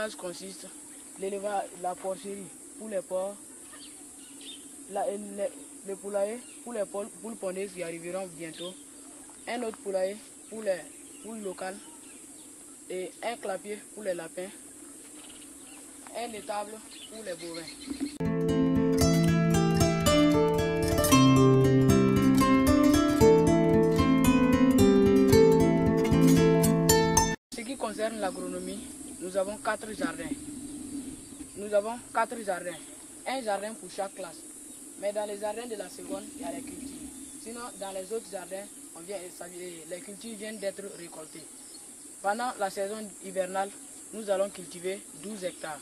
classes consistent l'élevage, la porcerie pour les porcs, le poulailler pour les poules pondeuses qui arriveront bientôt, un autre poulailler pour les poules locales et un clapier pour les lapins, un étable pour les bovins. Ce qui concerne l'agronomie, nous avons 4 jardins. Un jardin pour chaque classe. Mais dans les jardins de la seconde, il y a les cultures. Sinon, dans les autres jardins, les cultures viennent d'être récoltées. Pendant la saison hivernale, nous allons cultiver 12 hectares.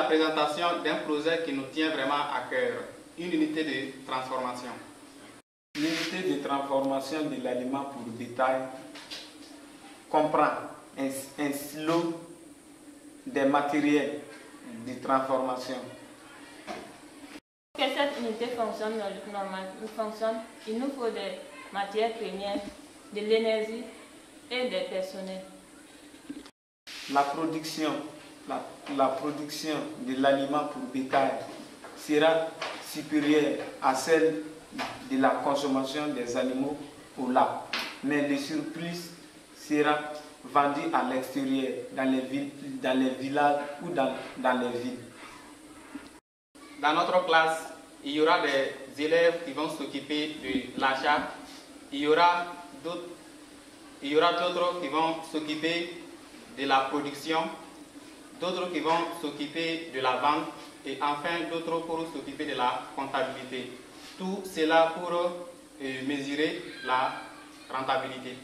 Présentation d'un projet qui nous tient vraiment à cœur, une unité de transformation. L'unité de transformation de l'aliment pour bétail comprend un silo des matériels de transformation. Pour que cette unité fonctionne il nous faut des matières premières, de l'énergie et des personnels. La production de l'aliment pour bétail sera supérieure à celle de la consommation des animaux au lac, mais le surplus sera vendu à l'extérieur, dans les villages ou dans les villes. Dans notre classe, il y aura des élèves qui vont s'occuper de l'achat, il y aura d'autres qui vont s'occuper de la production, d'autres qui vont s'occuper de la vente et enfin d'autres pour s'occuper de la comptabilité. Tout cela pour mesurer la rentabilité.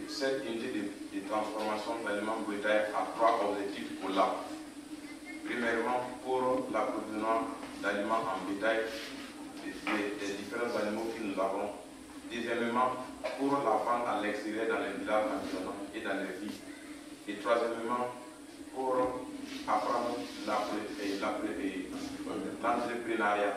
Cette unité de transformation d'aliments bétail a 3 objectifs pour là. Premièrement, pour l'approvisionnement d'aliments en bétail des différents animaux que nous avons. Deuxièmement, pour la vente à l'extérieur dans les villages environnants et dans les villes. Et troisièmement, pour apprendre l'entrepreneuriat.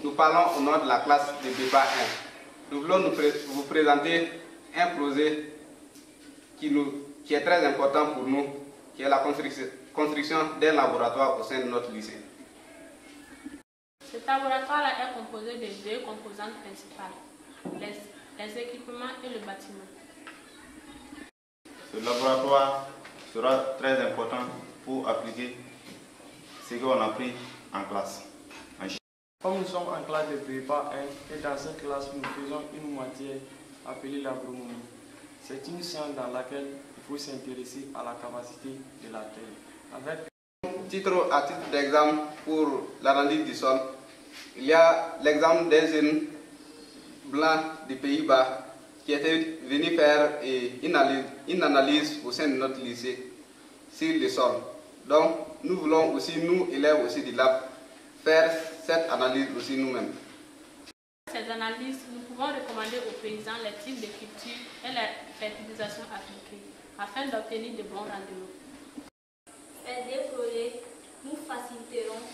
Nous parlons au nom de la classe de BEPA 1. Nous voulons vous présenter un projet qui est très important pour nous, qui est la construction d'un laboratoire au sein de notre lycée. Cet laboratoire est composé de 2 composantes principales, les équipements et le bâtiment. Ce laboratoire sera très important pour appliquer ce qu'on a appris en classe. Comme nous sommes en classe de BEPA 1 et dans cette classe nous faisons une matière appelée l'agronomie. C'est une science dans laquelle il faut s'intéresser à la capacité de la terre. À titre d'exemple pour l'analyse du sol, il y a l'exemple d'un jeune blanc des Pays-Bas qui était venu faire une analyse au sein de notre lycée sur le sol. Donc nous voulons aussi, nous élèves aussi du lab, faire cette analyse aussi nous-mêmes. Ces analyses, nous pouvons recommander aux paysans les types de cultures et la fertilisation appliquée afin d'obtenir de bons rendements. Ces 2 projets nous faciliteront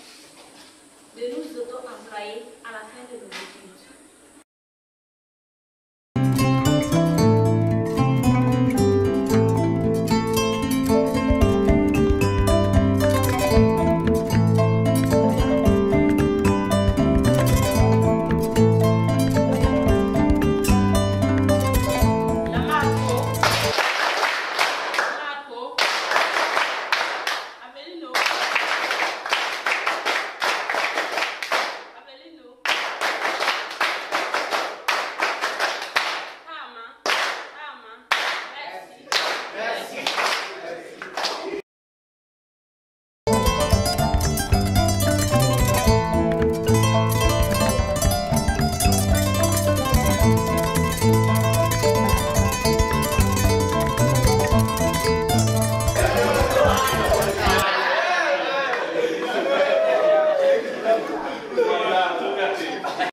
de nous auto-employer à la fin de nos études.